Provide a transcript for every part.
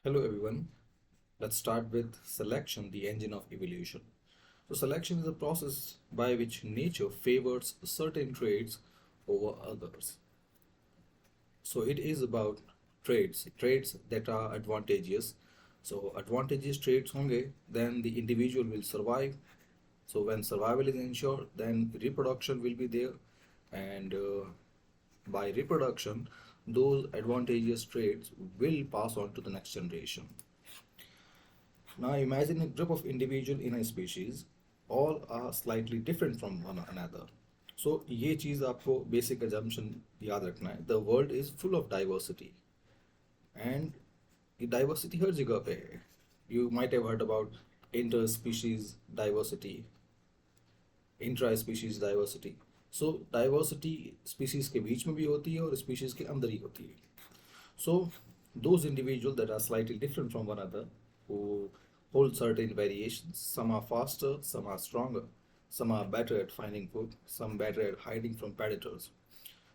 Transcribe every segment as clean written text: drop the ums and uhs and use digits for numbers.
Hello everyone. Let's start with selection, the engine of evolution. So selection is a process by which nature favors certain traits over others. So it is about traits that are advantageous. So advantageous traits होंगे, then the individual will survive. So when survival is ensured, then reproduction will be there, and by reproduction, those advantageous traits will pass on to the next generation. Now imagine a group of individuals in a species, all are slightly different from one another. So ये चीज़ आपको basic assumption याद रखना है. The world is full of diversity, and ये diversity हर जगह पे है. You might have heard about interspecies diversity, intra-species diversity. So diversity species के बीच में भी होती है और species के अंदर ही होती है. So those individuals that are slightly different from one another, who hold certain variations, some are faster, some are stronger, some are better at finding food, some better at hiding from predators.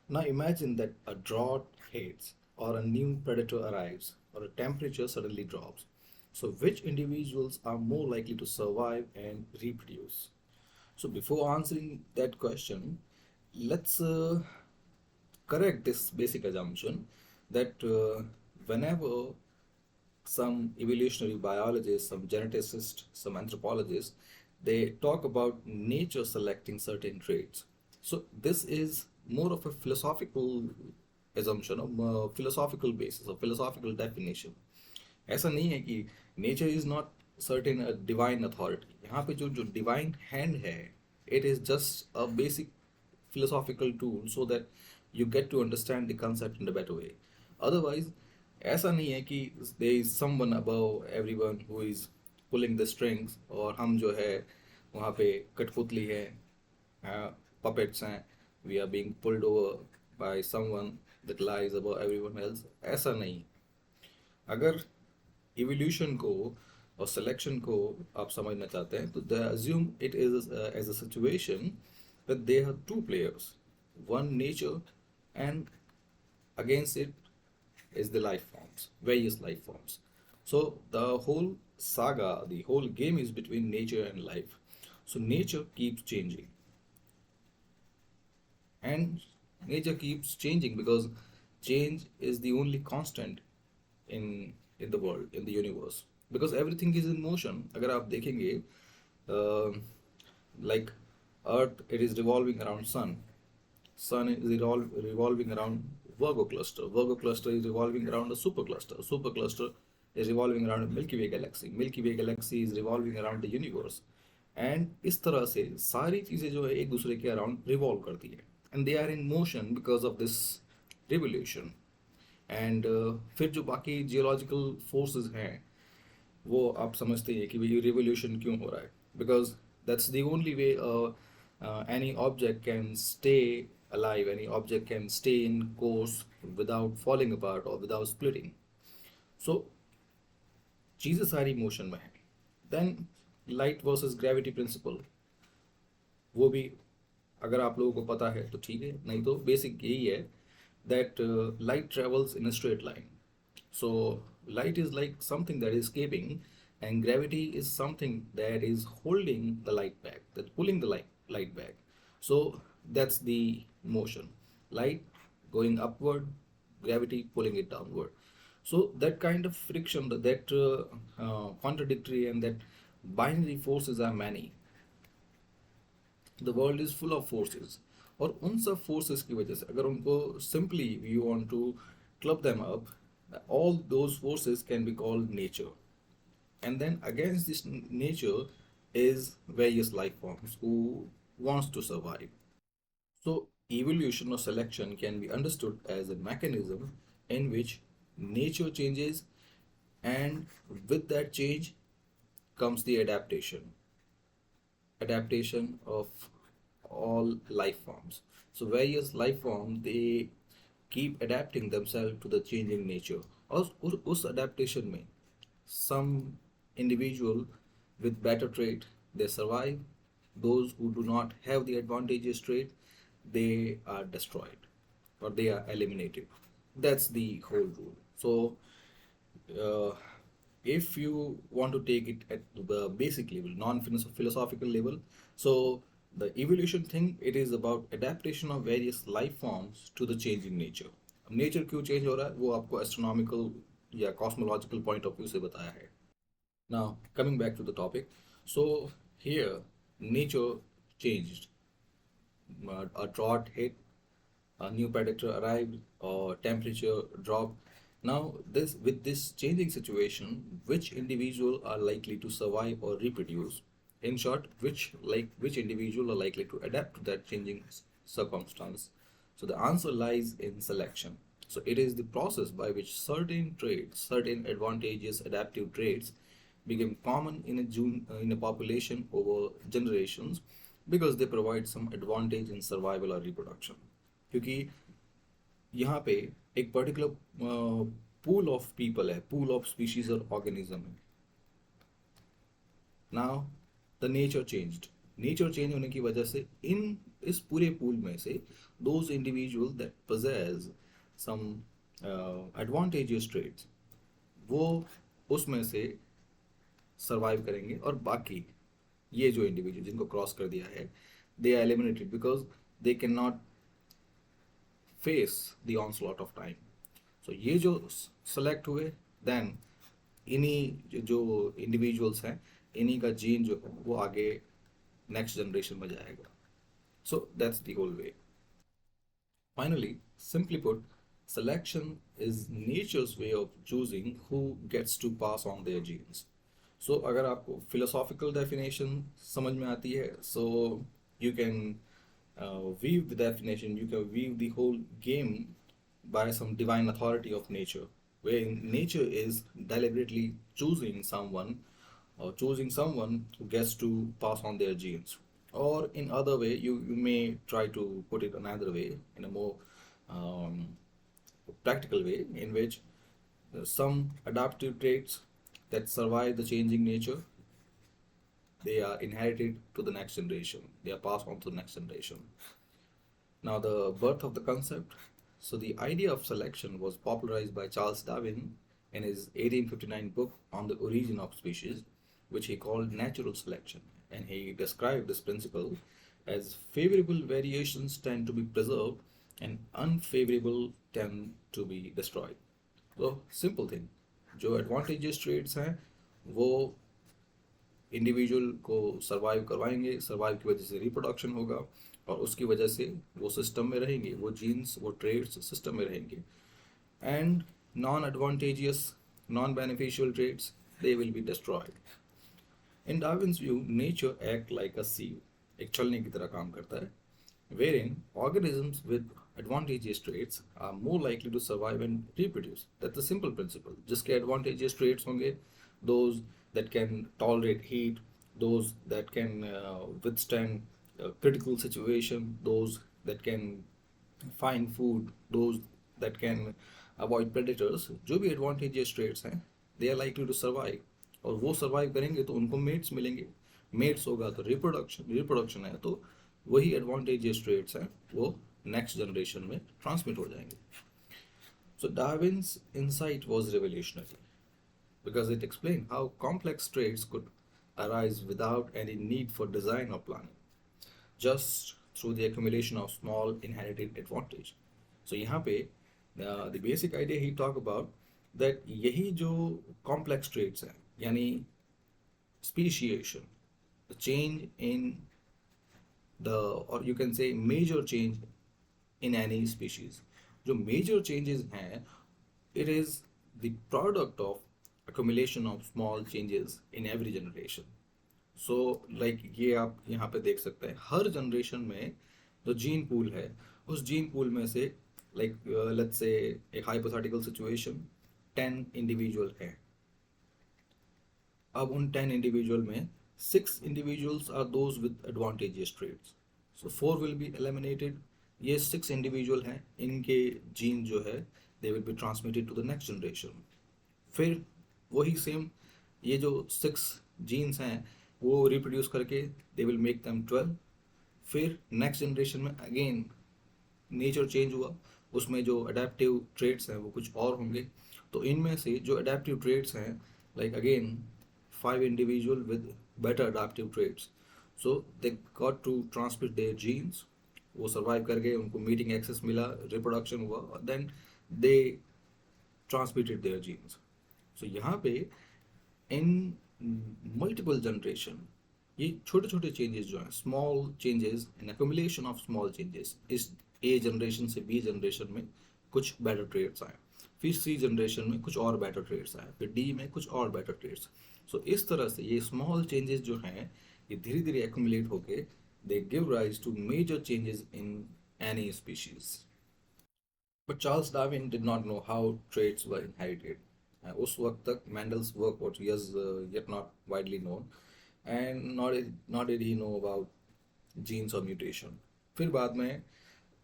Now imagine that a drought hits, or a new predator arrives, or a temperature suddenly drops. So which individuals are more likely to survive and reproduce? So before answering that question, let's correct this basic assumption that whenever some evolutionary biologists, some geneticists, some anthropologists, they talk about nature selecting certain traits. So this is more of a philosophical assumption, or philosophical basis, or philosophical definition. ऐसा नहीं है कि nature is not certain a divine authority. यहाँ पे जो जो divine hand है, it is just a basic philosophical tool so that you get to understand the concept in a better way. Otherwise, ऐसा नहीं है कि there is someone above everyone who is pulling the strings, और हम जो है वहाँ पे कठपुतली है, puppets हैं, we are being pulled over by someone that lies above everyone else. ऐसा नहीं. अगर इवोल्यूशन को और सिलेक्शन को आप समझना चाहते हैं तो they assume it is as a situation that there are two players, one nature, and against it is the life forms, various life forms. So the whole saga, the whole game is between nature and life. So nature keeps changing, and nature keeps changing because change is the only constant in the world, in the universe, because everything is in motion. अगर आप देखेंगे, like earth, it is revolving around sun is revolving around Virgo cluster is revolving around a super cluster is revolving around a Milky Way galaxy is revolving around the universe. And इस तरह से सारी चीज़ें जो है एक दूसरे के अराउंड रिवॉल्व करती है, and they are in motion because of this revolution. And फिर जो बाकी जियोलॉजिकल फोर्सेस हैं, वो आप समझते हैं कि भाई रिवोल्यूशन क्यों हो रहा है, because that's the only way any object can stay alive, any object can stay in course without falling apart or without splitting. So चीज़ें सारी मोशन में है. Then light versus gravity principle, वो भी अगर आप लोगों को पता है तो ठीक है, नहीं तो बेसिक यही है that light travels in a straight line. So light is like something that is escaping, and gravity is something that is holding the light back, that's pulling the light back. So that's the motion. Light going upward, gravity pulling it downward. So that kind of friction, contradictory and that binary forces are many. The world is full of forces, और उन सब forces की वजह से अगर उनको simply we want to club them up, all those forces can be called nature. And then against this nature is various life forms who wants to survive. So evolution or selection can be understood as a mechanism in which nature changes, and with that change comes the adaptation of all life forms. So various life forms, they keep adapting themselves to the changing nature. और उस adaptation में some individual with better trait, they survive. Those who do not have the advantageous trait, they are destroyed or they are eliminated. That's the whole rule. So if you want to take it at the basic level, non-philosophical level, so the evolution thing, it is about adaptation of various life forms to the changing nature. अब nature क्यों change हो रहा है वो आपको astronomical या cosmological point of view से बताया है. Now coming back to the topic, so here nature changed. A drought hit, a new predator arrived, or temperature dropped. Now, this with this changing situation, which individual are likely to survive or reproduce? In short, which individual are likely to adapt to that changing circumstance? So the answer lies in selection. So it is the process by which certain traits, certain advantageous adaptive traits, became common in a population over generations because they provide some advantage in survival or reproduction. क्योंकि यहाँ पे एक particular pool of people है, pool of species और organism है. Now the nature change होने की वजह से इस पूरे पूल में से those individual that possess some advantageous traits, वो उसमें से सरवाइव करेंगे, और बाकी ये जो इंडिविजुअल जिनको क्रॉस कर दिया है, they are eliminated because they can not face the onslaught of time. So ये जो सेलेक्ट हुए, देन इन्हीं जो इंडिविजुअल्स हैं, इन्हीं का जीन जो है वो आगे नेक्स्ट जनरेशन में जाएगा. So that's the whole way. Finally, simply put, selection is nature's way of choosing who gets to pass on their genes. So अगर आपको philosophical definition समझ में आती है, so you can weave the definition, you can weave the whole game by some divine authority of nature, where nature is deliberately choosing someone who gets to pass on their genes. Or in other way, you may try to put it another way, in a more um, practical way, in which some adaptive traits that survive the changing nature, they are inherited to the next generation, they are passed on to the next generation. Now the birth of the concept. So the idea of selection was popularized by Charles Darwin in his 1859 book on the origin of species, which he called natural selection, and he described this principle as favorable variations tend to be preserved and unfavorable tend to be destroyed. तो simple thing, जो advantages trades हैं वो individual को survive करवाएंगे, survive की वजह से reproduction होगा, और उसकी वजह से वो सिस्टम में रहेंगे, वो जीन्स, वो ट्रेड्स सिस्टम में रहेंगे. And non advantageous, non beneficial traits, they will be destroyed. In Darwin's view, nature acts like a sieve, एक छलनी की तरह काम करता है, wherein organisms with advantageous traits are more likely to survive and reproduce. That's the simple principle. जिसके advantageous traits होंगे, those that can tolerate heat, those that can withstand critical situation, those that can find food, those that can avoid predators, जो भी advantageous traits हैं, they are likely to survive. और वो survive करेंगे तो उनको mats मिलेंगे, मेट्स होगा तो रिप्रोडक्शन है, तो वही एडवांटेजेस ट्रेट्स हैं वो नेक्स्ट जनरेशन में ट्रांसमिट हो जाएंगे. So Darwin's insight was revolutionary because it explained how complex traits could arise without any need for design or planning, just through the accumulation of small inherited advantage. So यहाँ पे the basic idea he talk about that यही जो complex traits हैं, यानी speciation, the change in the, or you can say major change in any species, जो major changes हैं, it is the product of accumulation of small changes in every generation. So like ये आप यहाँ पे देख सकते हैं, हर जनरेशन में जो जीन पूल है, उस जीन पूल में से like let's say a hypothetical situation, 10 individual हैं. अब उन 10 इंडिविजुअल में 6 individuals are those with advantageous traits, so 4 will be eliminated. ये 6 इंडिविजुअल हैं, इनके जीन जो है they will be transmitted to the next generation. फिर वही सेम ये जो 6 जीन्स हैं वो रिप्रोड्यूस करके दे विल मेक देम 12. फिर नेक्स्ट जनरेशन में अगेन नेचर चेंज हुआ, उसमें जो अडेप्टिव ट्रेड्स हैं वो कुछ और होंगे. तो इनमें से जो अडेप्टिव ट्रेड्स हैं, like again 5 individual with better adaptive traits, so they got to transmit their genes, वो survive कर गए, उनको meeting access मिला, reproduction हुआ, then they transmitted their genes. So यहाँ पे in multiple generation ये छोटे छोटे चेंजेस जो हैं, small changes, an accumulation of small changes, इस ए जनरेशन से बी जनरेशन में कुछ बेटर ट्रेड्स आए, फिर सी जनरेशन में कुछ और बेटर ट्रेड्स आए, फिर डी में कुछ और बेटर ट्रेड्स. सो इस तरह से ये स्मॉल चेंजेस जो हैं ये धीरे धीरे एक्यूमुलेट होके they give rise to major changes in any species. But Charles Darwin did not know how traits were inherited. उस वक्त तक Mendel's work was yet not widely known, and nor did he know about genes or mutation. फिर बाद में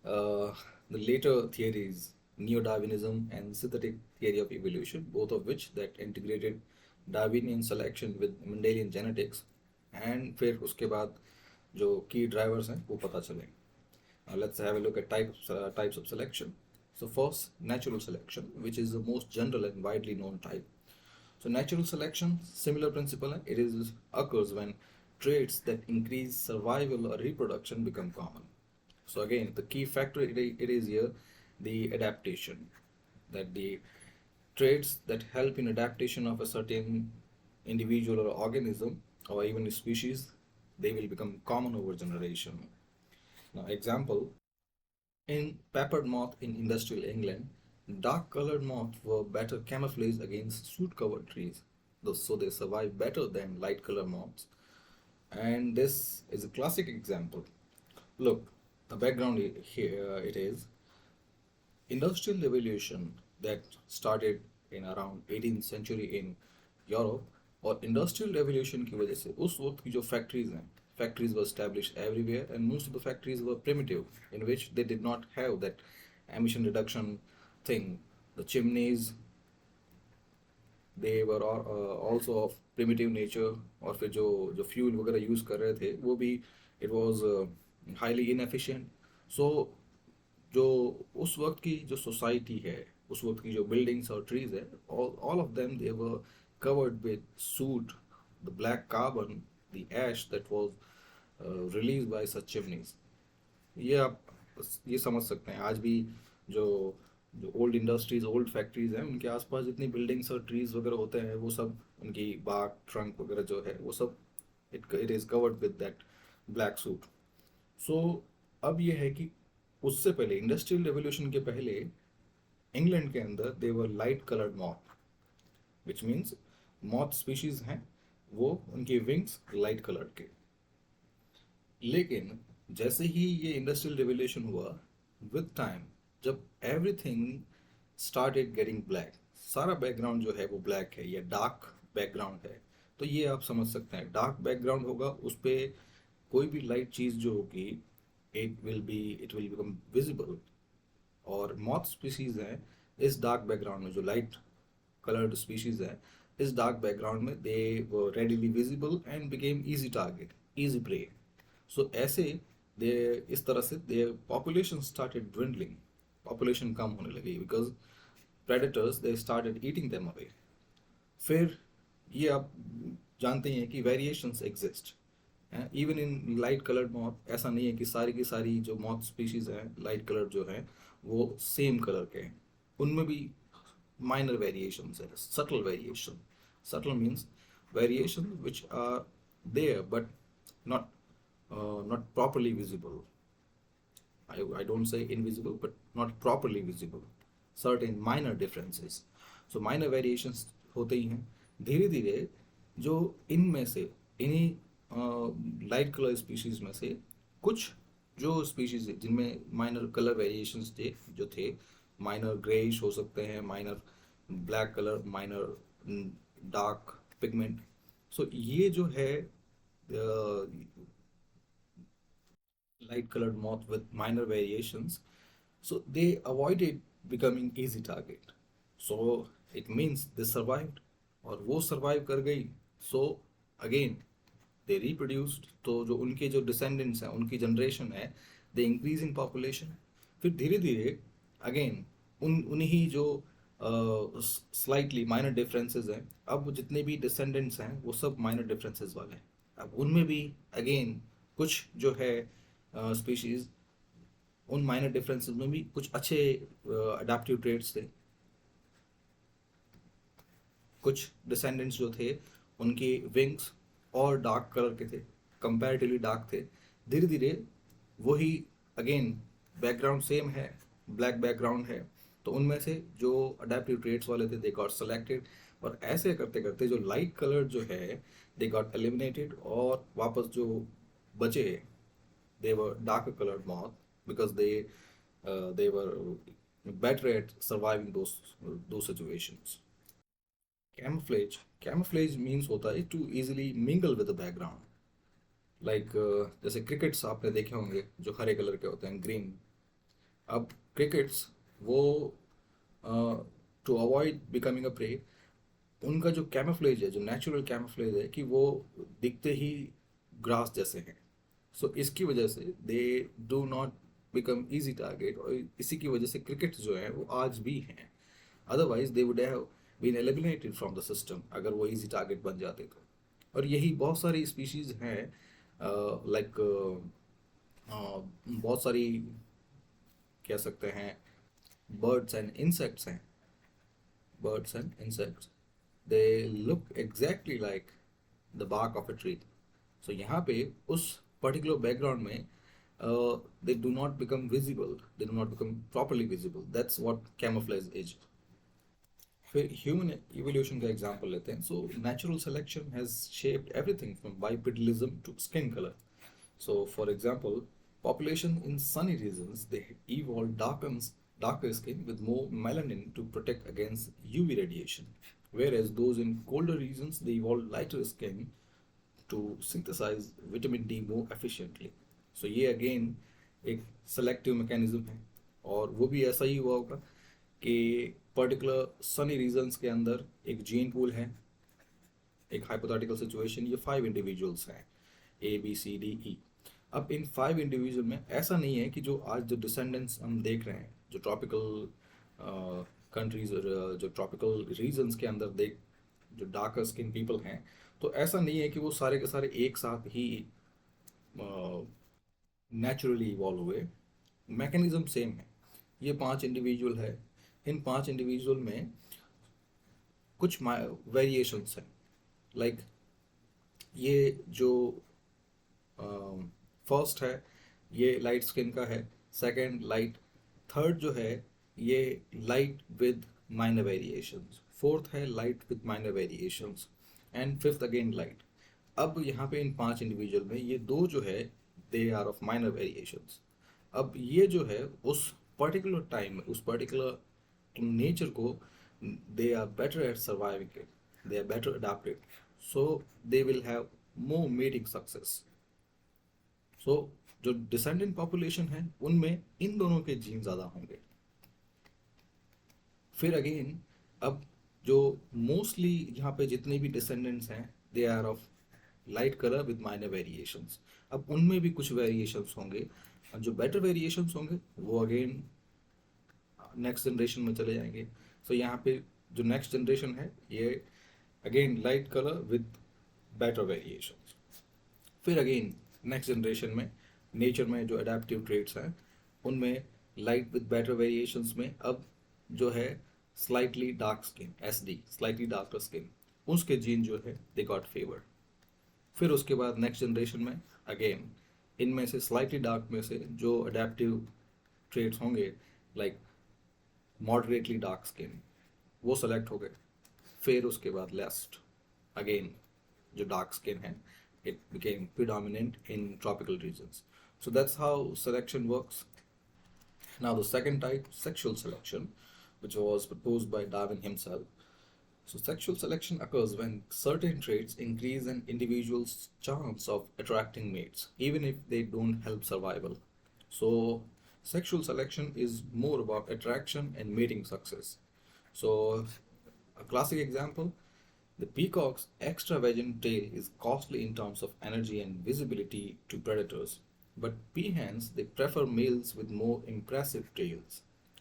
the later theories, neo-Darwinism and synthetic theory of evolution, both of which that integrated Darwinian selection with Mendelian genetics, and फिर उसके बाद जो key drivers हैं वो पता चले. Let's have a look at types of selection. So first, natural selection, which is the most general and widely known type. So natural selection, similar principle, it is occurs when traits that increase survival or reproduction become common. So again, the key factor it is here the adaptation, that the traits that help in adaptation of a certain individual or organism or even a species, they will become common over generation. Now example, in peppered moth in industrial England, dark colored moths were better camouflaged against soot covered trees, so they survive better than light colored moths. And this is a classic example. Look, the background here it is industrial revolution that started in around 18th century in Europe, और industrial revolution की वजह से उस वक्त की जो factories हैं, factories were established everywhere, and most of the factories were primitive, in which they did not have that emission reduction thing. The chimneys, they were also of primitive nature, और फिर जो fuel वगैरह use कर रहे थे वो भी it was highly inefficient. So जो उस वक्त की जो society है, उस वक्त की जो buildings और trees है, all of them they were covered with soot, the black carbon, the ash that was released by such chimneys. ये आप ये समझ सकते हैं आज भी जो जो ओल्ड इंडस्ट्रीज, ओल्ड फैक्ट्रीज हैं, उनके आसपास जितनी बिल्डिंग्स और ट्रीज वगैरह होते हैं वो सब उनकी बार्क ट्रंक वगैरह जो है वो सब it is covered with that black soot. So अब ये है कि उससे पहले इंडस्ट्रियल रेवोल्यूशन के पहले इंग्लैंड के अंदर they were light coloured moth, which means moth species हैं वो उनके विंग्स लाइट कलर के. लेकिन जैसे ही ये इंडस्ट्रियल रेवोल्यूशन हुआ, विद टाइम जब एवरीथिंग स्टार्टेड गेटिंग ब्लैक, सारा बैकग्राउंड जो है वो ब्लैक है या डार्क बैकग्राउंड है, तो ये आप समझ सकते हैं डार्क बैकग्राउंड होगा, उस पर कोई भी लाइट चीज़ जो होगी इट विल बिकम विजिबल. और मॉथ स्पीशीज हैं इस डार्क बैकग्राउंड में, जो लाइट कलर्ड स्पीशीज है इस डार्क बैकग्राउंड में, they were readily visible and became easy target, easy prey. So ऐसे दे इस तरह से they population started dwindling, population कम होने लगी because predators they started eating them away. फिर ये आप जानते हैं कि variations exist even in light coloured moth. ऐसा नहीं है कि सारी की सारी जो मॉथ स्पीशीज हैं लाइट कलर जो हैं वो सेम कलर के हैं, उनमें भी minor variations है, subtle variation. Subtle means variation which are there but not properly visible. I don't say invisible but not properly visible. Certain minor differences. So minor variations होते ही हैं. धीरे धीरे जो इनमें से इन्हीं लाइट कलर स्पीशीज में से कुछ जो स्पीशीज जिनमें माइनर कलर वेरिएशंस जो थे, माइनर ग्रेइश हो सकते हैं, minor black colour, minor dark pigment. So ये जो है light coloured moth with minor variations, so they avoided becoming easy target. So it means they survived, और वो सर्वाइव कर गई. सो अगेन दे रिप्रोड्यूस्ड, तो जो उनके जो डिसेंडेंट्स हैं, उनकी जनरेशन है, दे इंक्रीज इन पॉपुलेशन. फिर धीरे धीरे अगेन उन्हीं जो स्लाइटली माइनर डिफरेंसेस हैं। अब वो जितने भी डिसेंडेंट्स हैं वो सब माइनर डिफरेंसेस वाले हैं। अब उनमें भी अगेन कुछ जो है स्पीशीज, उन माइनर डिफरेंसेस में भी कुछ अच्छे अडेप्टिव ट्रेड्स थे। कुछ डिसेंडेंट्स जो थे उनके विंग्स और डार्क कलर के थे, कंपैरेटिवली डार्क थे। धीरे धीरे वही अगेन बैकग्राउंड सेम है, ब्लैक बैकग्राउंड है, तो उनमें से जो अडेप्टिव ट्रेड्स वाले थे दे गॉट सेलेक्टेड। और ऐसे करते करते जो लाइट कलर जो है दे गॉट एलिमिनेटेड, और वापस जो बचे they were dark coloured moth because they were better at surviving those situations. Camouflage means होता है to easily mingle with the background. Like जैसे क्रिकेट्स आपने देखे होंगे जो हरे कलर के होते हैं, ग्रीन। अब क्रिकेट्स वो to avoid becoming a prey, उनका जो कैमोफ्लेज है, जो नेचुरल कैमोफ्लेज है कि वो दिखते ही ग्रास जैसे हैं। सो इसकी वजह से they do not become easy target, और इसी की वजह से क्रिकेट जो है वो आज भी हैं। Otherwise they would have been eliminated from the system अगर वो इजी टारगेट बन जाते तो। और यही बहुत सारी स्पीशीज हैं, लाइक बहुत सारी कह सकते हैं बर्ड्स एंड इंसेक्ट्स हैं। Birds and insects, they look exactly like the bark of a tree. So यहाँ पे उस particular background में they do not become visible, they do not become properly visible. That's what camouflage is. फिर human evolution का example लेते हैं। So natural selection has shaped everything from bipedalism to skin colour. So, for example, population in sunny regions they evolve darker skin with more melanin to protect against UV radiation, whereas those in colder regions they evolve lighter skin to synthesize vitamin D more efficiently. So ये again एक selective mechanism है, और वो भी ऐसा ही हुआ होगा कि पर्टिकुलर सनी रीजन्स के अंदर एक जीन पूल है। एक हाइपोथेटिकल सिचुएशन, ये 5 इंडिविजुअल्स हैं, ABCDE। अब इन 5 इंडिविजुअल में ऐसा नहीं है कि जो आज जो डिसेंडेंट्स हम देख रहे हैं जो ट्रॉपिकल कंट्रीज और जो ट्रॉपिकल रीजन्स के अंदर देख जो डार्कर स्किन पीपल हैं, तो ऐसा नहीं है कि वो सारे के सारे एक साथ ही नेचुरली इवॉल्व हुए। मैकेनिज्म सेम है। ये 5 इंडिविजुअल है, इन 5 इंडिविजुअल में कुछ वेरिएशंस हैं। लाइक ये जो फर्स्ट है ये लाइट स्किन का है, सेकंड लाइट, थर्ड जो है ये light with minor variations, fourth है light with minor variations, and fifth again light. अब यहाँ पे इन 5 इंडिविजुअल में ये दो जो है they are of minor variations. अब ये जो है उस पर्टिकुलर टाइम में उस पर्टिकुलर नेचर को they are better at surviving it, they are better adapted, so they will have more mating success. So जो डिसेंडेंट पॉपुलेशन है उनमें इन दोनों के जीन ज़्यादा होंगे। फिर अगेन अब जो मोस्टली यहाँ पे जितने भी डिसेंडेंट्स हैं they are of light colour with minor variations. अब उनमें भी कुछ वेरिएशंस होंगे, जो बेटर वेरिएशंस होंगे वो अगेन नेक्स्ट जनरेशन में चले जाएंगे। सो यहाँ पे जो नेक्स्ट जनरेशन है ये again light colour with better variations. फिर अगेन नेक्स्ट जनरेशन में नेचर में जो अडेप्टिव ट्रेट्स हैं उनमें लाइट विद बेटर वेरिएशंस में अब जो है slightly dark skin, SD slightly darker skin, उसके जीन जो है दे गॉट फेवर्ड। फिर उसके बाद नेक्स्ट जनरेशन में अगेन इनमें से स्लाइटली डार्क में से जो अडेप्टिव ट्रेट्स होंगे लाइक मॉडरेटली डार्क स्किन वो सेलेक्ट हो गए। फिर उसके बाद लास्ट अगेन जो डार्क स्किन है it became predominant in tropical regions. So that's how selection works. Now the second type, sexual selection, which was proposed by Darwin himself. So sexual selection occurs when certain traits increase an individual's chance of attracting mates, even if they don't help survival. So sexual selection is more about attraction and mating success. So a classic example, the peacock's extravagant tail is costly in terms of energy and visibility to predators, but peahens they prefer males with more impressive tails.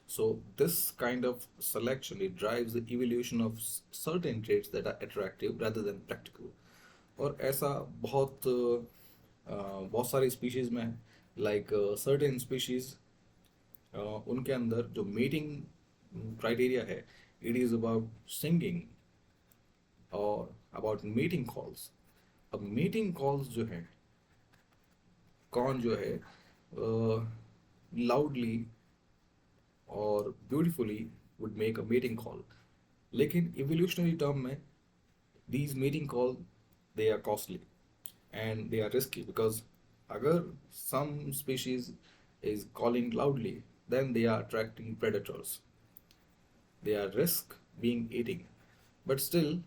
So this kind of selection, it drives the evolution of certain traits that are attractive rather than practical. और ऐसा बहुत सारी species में है, like certain species, उनके अंदर जो meeting criteria है, इट इज़ अबाउट सिंगिंग और अबाउट मीटिंग कॉल्स. अब मीटिंग कॉल्स जो है, कौन जो है लाउडली और beautifully would make a meeting call. लेकिन इवोल्यूशनरी टर्म में these meeting call, they are costly and they are risky, because agar some species is calling loudly, then they are attracting predators, they are risk being eating. But still,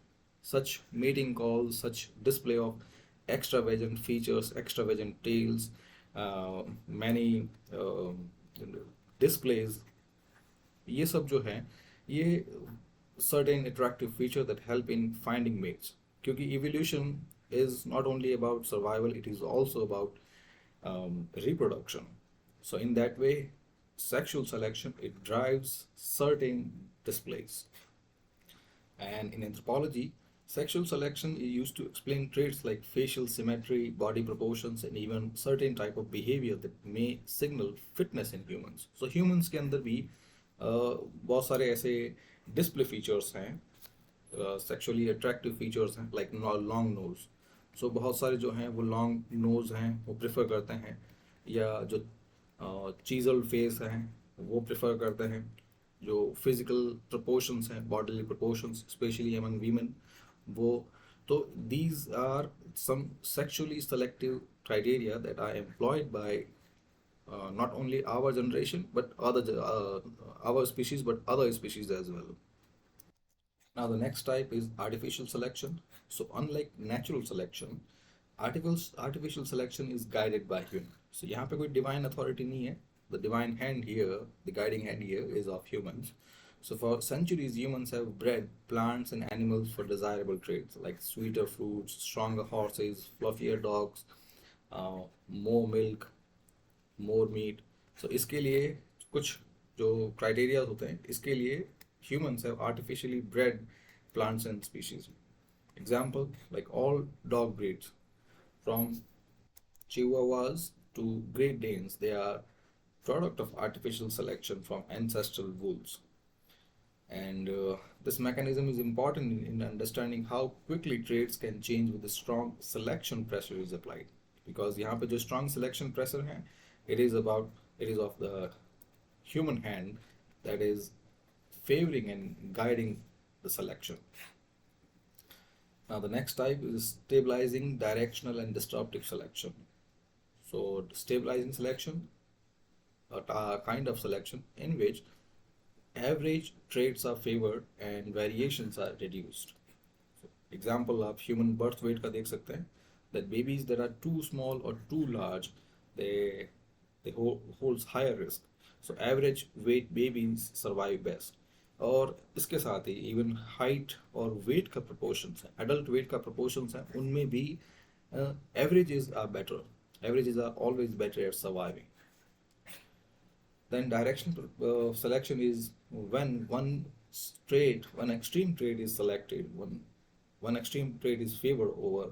such mating calls, such display of extravagant features, extravagant tails, many displays, ये सब जो है, ये certain attractive feature that help in finding mates. क्योंकि evolution is not only about survival, it is also about reproduction. So in that way, sexual selection, it drives certain displays. And in anthropology, sexual selection is used to explain traits like facial symmetry, body proportions, and even certain type of behavior that may signal fitness in humans. So humans के अंदर भी बहुत सारे ऐसे display features हैं, sexually attractive features हैं, like long nose. सो बहुत सारे जो हैं वो लॉन्ग नोज हैं वो प्रेफर करते हैं, या जो चीजल फेस हैं वो प्रेफर करते हैं, जो फिजिकल प्रोपोर्शंस हैं, bodily proportions specially among women, वो. तो these are some sexually selective criteria that are employed by not only our generation but our species, but other species as well. Now the next type is artificial selection. So unlike natural selection, artificial selection is guided by human. So यहाँ पे कोई divine authority नहीं है. The divine hand here, the guiding hand here is of humans. So for centuries, humans have bred plants and animals for desirable traits like sweeter fruits, stronger horses, fluffier dogs, more milk, more meet. सो इसके लिए कुछ जो criteria होते हैं, इसके लिए humans have artificially bred plants and species. Example, like all dog breeds, from Chihuahuas to Great Danes, they are product of artificial selection from ancestral wolves. And this mechanism is important in understanding how quickly traits can change with the strong selection pressure is applied. Because यहाँ पे जो strong selection pressure है, it is of the human hand that is favoring and guiding the selection. Now the next type is stabilizing, directional, and disruptive selection. So stabilizing selection, a kind of selection in which average traits are favored and variations are reduced. So, example आप human birth weight का देख सकते हैं, that babies that are too small or too large, they holds higher risk. So average weight babies survive best. और इसके साथ ही even height और wait का proportions हैं, adult weight का proportions हैं, उनमें भी averages are better. Averages are always better at surviving. Then directional selection is when one extreme trait is selected, one extreme trait is favored over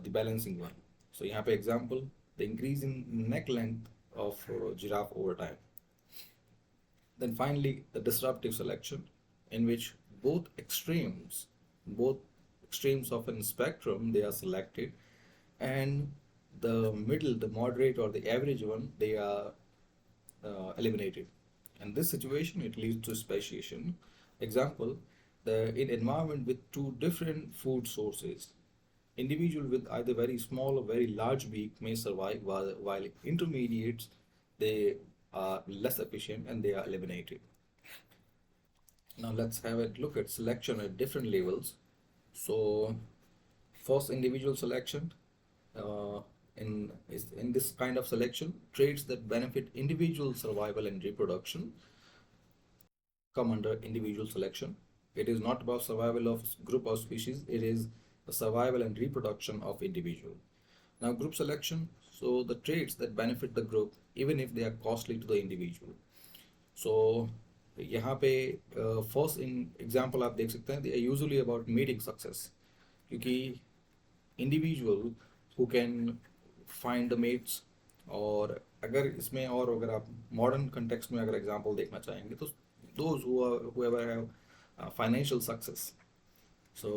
the balancing one. So यहाँ पे example, the increase in neck length of giraffe over time. Then finally, the disruptive selection, in which both extremes of a spectrum, they are selected, and the middle, the moderate or the average one, they are eliminated. In this situation, it leads to speciation. Example, in environment with two different food sources, individual with either very small or very large beak may survive, while intermediates, they are less efficient and they are eliminated. Now let's have a look at selection at different levels. So first, individual selection. In this kind of selection, traits that benefit individual survival and reproduction come under individual selection. It is not about survival of group or species, it is the survival and reproduction of individual. Now group selection, so the traits that benefit the group even if they are costly to the individual. सो यहाँ पे first in example आप देख सकते हैं, they are usually about mating success, क्योंकि individual who can find the mates, और अगर इसमें और अगर आप मॉडर्न कंटेक्स्ट में अगर एग्जांपल देखना चाहेंगे तो those whoever have financial success. So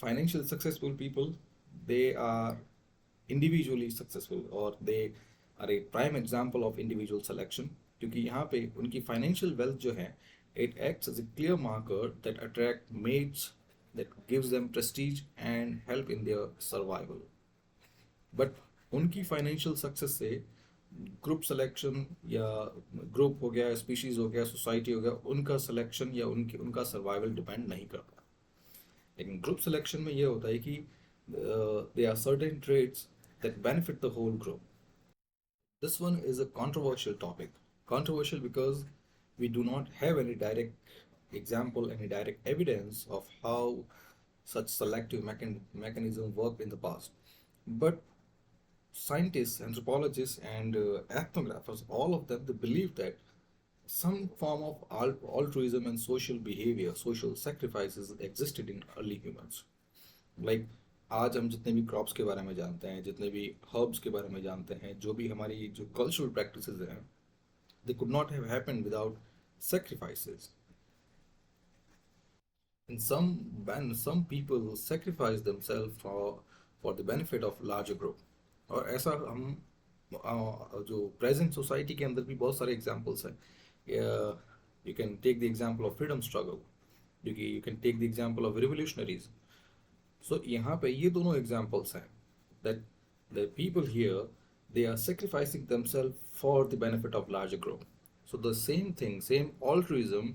financially successful people, they are individually successful, or they are a prime example of individual selection, क्योंकि यहाँ पे उनकी financial wealth जो है, it acts as a clear marker that attract mates, that gives them prestige and help in their survival. But उनकी financial success से group selection या group हो गया, स्पीशीज हो गया, सोसाइटी हो गया, उनका सिलेक्शन या उनका सर्वाइवल डिपेंड नहीं करता। लेकिन ग्रुप सिलेक्शन में ये होता है कि they are certain traits that benefit the whole group. This one is a controversial topic. Controversial because we do not have any direct example, any direct evidence of how such selective mechanism worked in the past. But scientists, anthropologists, and ethnographers, all of them, they believe that some form of altruism and social behavior, social sacrifices existed in early humans. Like आज हम जितने भी crops के बारे में जानते हैं, जितने भी हर्ब्स के बारे में जानते हैं, जो भी हमारी जो कल्चरल प्रैक्टिसेस हैं, they could not have happened without sacrifices. And some people sacrifice themselves for the benefit of larger group. और ऐसा हम जो प्रेजेंट सोसाइटी के अंदर भी बहुत सारे एग्जांपल्स हैं. You can take the example of freedom struggle, you can take the example of revolutionaries. So यहाँ पे ये दोनों एग्जांपल्स हैं that the people here, they are sacrificing themselves for the benefit of larger group. So the same thing, same altruism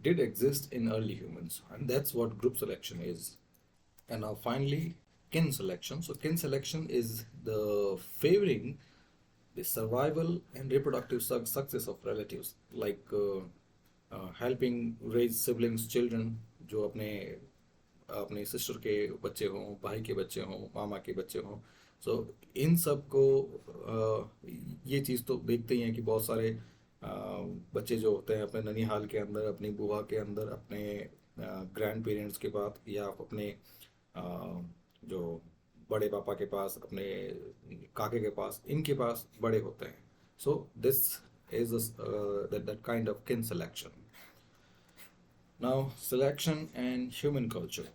did exist in early humans, and that's what group selection is. And now finally, kin selection. So kin selection is the favoring the survival and reproductive success of relatives, like helping raise siblings, children, जो अपने अपने sister के बच्चे हों, भाई के बच्चे हों, मामा के बच्चे हों. सो इन सब को ये चीज़ तो देखते ही हैं कि बहुत सारे बच्चे जो होते हैं अपने ननिहाल के अंदर, अपनी बुआ के अंदर, अपने ग्रैंड पेरेंट्स के पास, या अपने जो बड़े पापा के पास, अपने काके के पास, इनके पास बड़े होते हैं. So this is that kind of kin selection. Now, selection and human culture.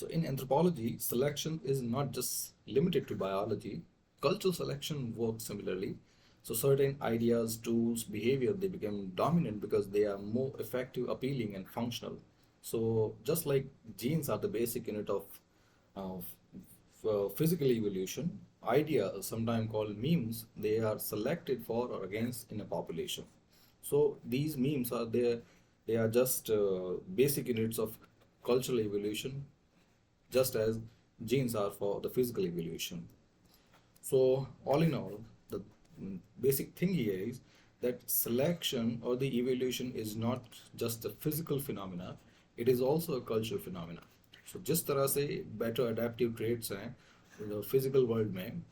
So, in anthropology, selection is not just limited to biology. Cultural selection works similarly. So, certain ideas, tools, behavior, they become dominant because they are more effective, appealing, and functional. So, just like genes are the basic unit of physical evolution, ideas, sometimes called memes, they are selected for or against in a population. So, these memes are there, they are just basic units of cultural evolution, just as genes are for the physical evolution. So, all in all, the basic thing here is that selection or the evolution is not just a physical phenomena, it is also a cultural phenomena. So, जिस तरह से better adaptive traits हैं the physical world में,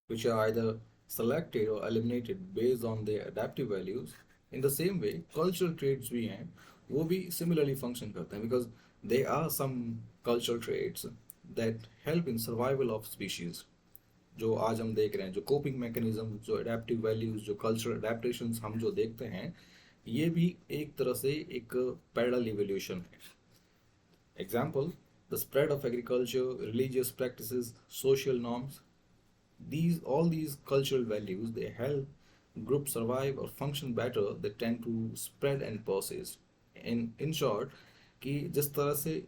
which are either selected or eliminated based on their adaptive values, in the same way cultural traits भी हैं वो भी similarly function करते हैं, because there are some cultural traits that help in survival of species. जो आज हम देख रहे हैं, जो कोपिंग मैकेनिज्म, जो अडेप्टिव वैल्यूज, जो कल्चरल अडेप्टेशंस हम जो देखते हैं, ये भी एक तरह से एक पैरेलल इवोल्यूशन है. Example, the spread of agriculture, religious practices, social norms, these cultural values, they help groups survive or function better, they tend to spread and persist. In short, कि जिस तरह से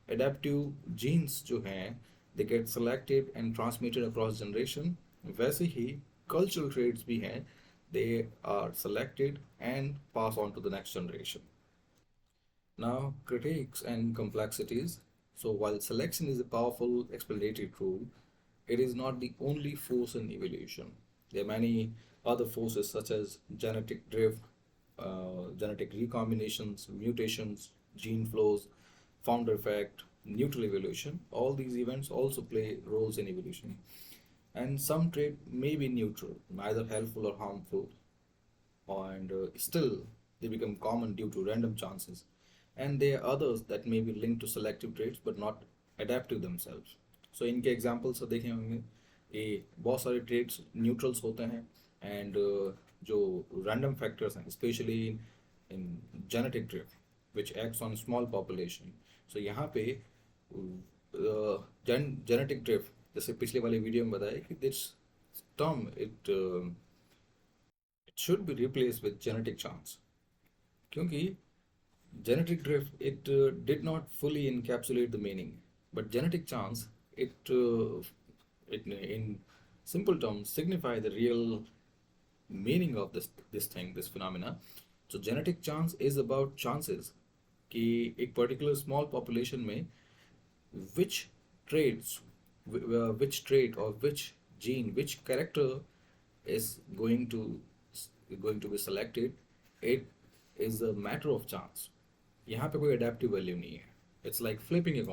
adaptive genes जो हैं they get selected and transmitted across generation, वैसे ही cultural traits भी हैं, they are selected and pass on to the next generation. Now, critiques and complexities. So, while selection is a powerful explanatory tool, it is not the only force in evolution. There are many other forces such as genetic drift, genetic recombinations, mutations, gene flows, founder effect, neutral evolution. All these events also play roles in evolution. And some trait may be neutral, neither helpful or harmful. and still they become common due to random chances. And there are others that may be linked to selective traits but not adaptive themselves. So इनके examples तो देखे होंगे, ये बहुत सारे trades neutrals होते हैं, and जो रैंडम फैक्टर्स हैं specially in genetic drift which acts on small population. So यहाँ पे जेनेटिक ड्रिफ्ट, जैसे पिछले वाले वीडियो में बताया कि this term it should be replaced with genetic chance, क्योंकि genetic drift did not fully encapsulate the meaning, but genetic chance it in simple terms signify the real meaning of this phenomena. So genetic chance is about chances कि एक particular small population में which traits which trait or which gene, which character is going to be selected. It is a matter of chance. यहाँ पे कोई adaptive value नहीं है. It's like flipping a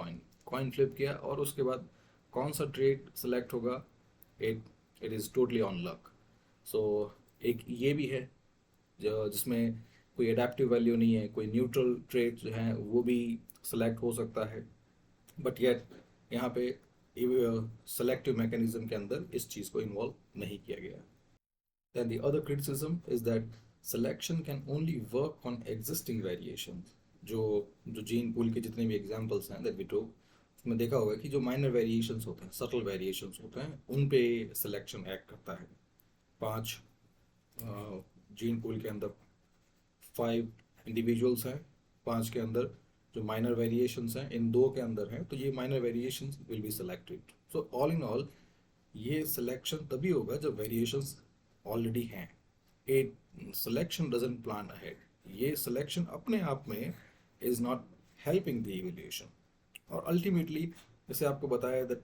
coin flip किया और उसके बाद कौन सा trait select होगा, it is totally on luck. So एक ये भी है जिसमें कोई एडेप्टिव वैल्यू नहीं है, कोई न्यूट्रल ट्रेट जो है वो भी सेलेक्ट हो सकता है, बट येट यहाँ पे सेलेक्टिव मैकेनिज्म के अंदर इस चीज़ को इन्वॉल्व नहीं किया गया. Then the other criticism is that selection can only work on existing variations. जो जीन पूल के जितने भी एग्जांपल्स हैं that we took, उसमें देखा होगा कि जो माइनर वेरिएशंस होते हैं, सटल वेरिएशंस होते हैं, उन पे सिलेक्शन एक्ट करता है. 5 जीन पूल के अंदर 5 इंडिविजुअल्स हैं, 5 के अंदर जो माइनर वेरिएशंस हैं इन 2 के अंदर हैं, तो ये minor variations will be selected. So all in all ये सिलेक्शन तभी होगा जब वेरिएशंस ऑलरेडी हैं. ए सिलेक्शन डजंट प्लान अहेड. ये सिलेक्शन अपने आप में is not helping the evolution. और अल्टीमेटली जैसे आपको बताया that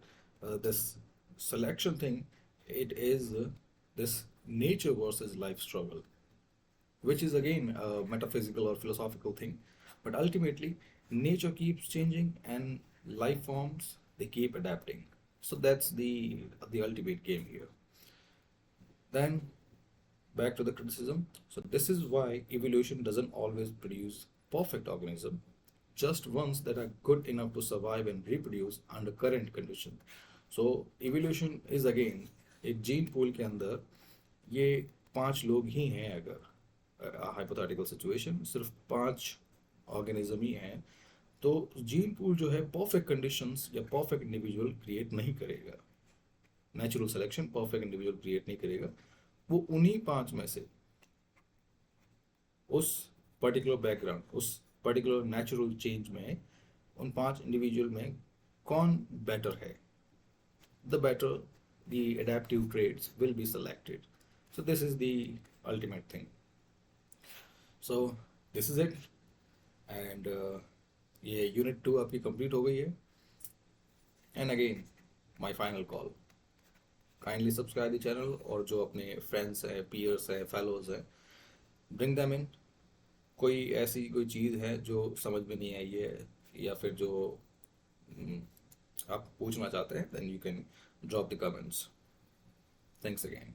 this selection thing, it is this nature versus life struggle, which is again a metaphysical or philosophical thing, but ultimately nature keeps changing and life forms, they keep adapting. So that's the ultimate game here. Then back to the criticism. So this is why evolution doesn't always produce perfect organism, just ones that are good enough to survive and reproduce under current condition. So evolution is again एक gene pool के अंदर ये 5 लोग ही हैं, अगर hypothetical situation सिर्फ 5 organism ही हैं, तो जीन पूल जो है परफेक्ट कंडीशंस या परफेक्ट इंडिविजुअल क्रिएट नहीं करेगा. Natural selection perfect individual create नहीं करेगा. वो उन्हीं 5 में से उस पर्टिकुलर बैकग्राउंड, उस पर्टिकुलर नेचुरल चेंज में उन 5 इंडिविजुअल में कौन बेटर है, the better the adaptive traits will be selected. So this is the ultimate thing. So this is it, and ये यूनिट 2 आपकी कंप्लीट हो गई है. And again my final call, kindly subscribe the channel, और जो अपने friends हैं, peers हैं, फेलोज हैं, ब्रिंग देम इन. कोई ऐसी कोई चीज़ है जो समझ में नहीं आई है या फिर जो आप पूछना चाहते हैं, then you can drop the comments. Thanks again.